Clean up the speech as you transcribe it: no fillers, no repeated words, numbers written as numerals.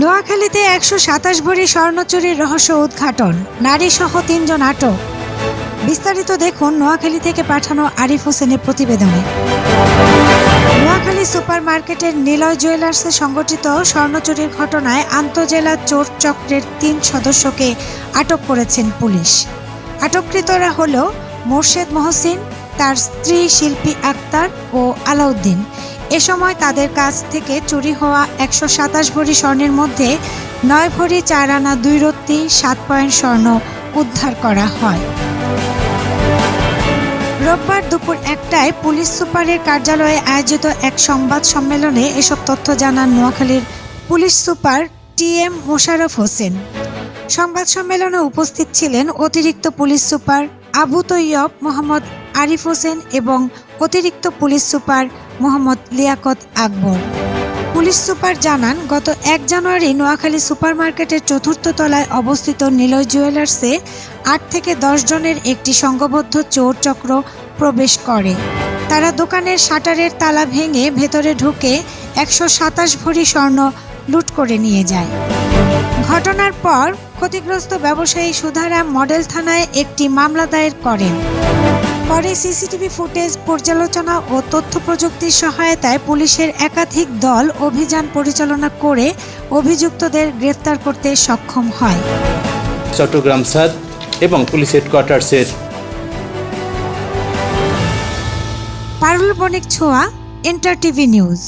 নোয়াখালীতে ১২৭ ভরি স্বর্ণ চুরির রহস্য উদ্ঘাটন, নারীসহ ৩ জন আটক। বিস্তারিত দেখুন নোয়াখালী থেকে পাঠানো আরিফ হোসেনের প্রতিবেদনে। নোয়াখালী সুপার মার্কেটের নিলয় জুয়েলার্সে সংঘটিত স্বর্ণ চুরির ঘটনায় আন্তঃজেলা চোর চক্রের ৩ সদস্যকে আটক করেছেন পুলিশ। আটককৃতরা হল মোর্শেদ মহসিন, তার স্ত্রী শিল্পী আক্তার ও আলাউদ্দিন। এ সময় তাদের কাছ থেকে চুরি হওয়া ১২৭ ভরি স্বর্ণের মধ্যে ৯ ভরি ৪ আনা ২ রত্তি ৭ পয়েন্ট স্বর্ণ উদ্ধার করা হয়। রোববার দুপুর ১টায় পুলিশ সুপারের কার্যালয়ে আয়োজিত এক সংবাদ সম্মেলনে এসব তথ্য জানান নোয়াখালীর police super TM. Mosharraf Hossain. সংবাদ সম্মেলনে উপস্থিত ছিলেন অতিরিক্ত পুলিশ সুপার আবু তৈয়ব মোহাম্মদ আরিফ হোসেন এবং অতিরিক্ত পুলিশ সুপার মোহাম্মদ লিয়াকত আকবর। পুলিশ সুপার জানান, গত ১ জানুয়ারি নোয়াখালী সুপার মার্কেটের ৪র্থ তলায় অবস্থিত নিলয় জুয়েলার্সে ৮ থেকে ১০ জনের একটি সংঘবদ্ধ চোর চক্র প্রবেশ করে। তারা দোকানের শাটারের তালা ভেঙে ভেতরে ঢুকে ১২৭ ভরি স্বর্ণ লুট করে নিয়ে যায়। ঘটনার পর ক্ষতিগ্রস্ত ব্যবসায়ী সুধারাম মডেল থানায় একটি মামলা দায়ের করেন। পরে সিসিটিভি ফুটেজ পর্যালোচনা ও তথ্য প্রযুক্তির সহায়তায় পুলিশের একাধিক দল অভিযান পরিচালনা করে অভিযুক্তদের গ্রেফতার করতে সক্ষম হয়। চট্টগ্রাম সাদ এবং পুলিশ হেডকোয়ার্টার্সের পারুল বণিক ছোঁয়া, এন্টার টিভি নিউজ।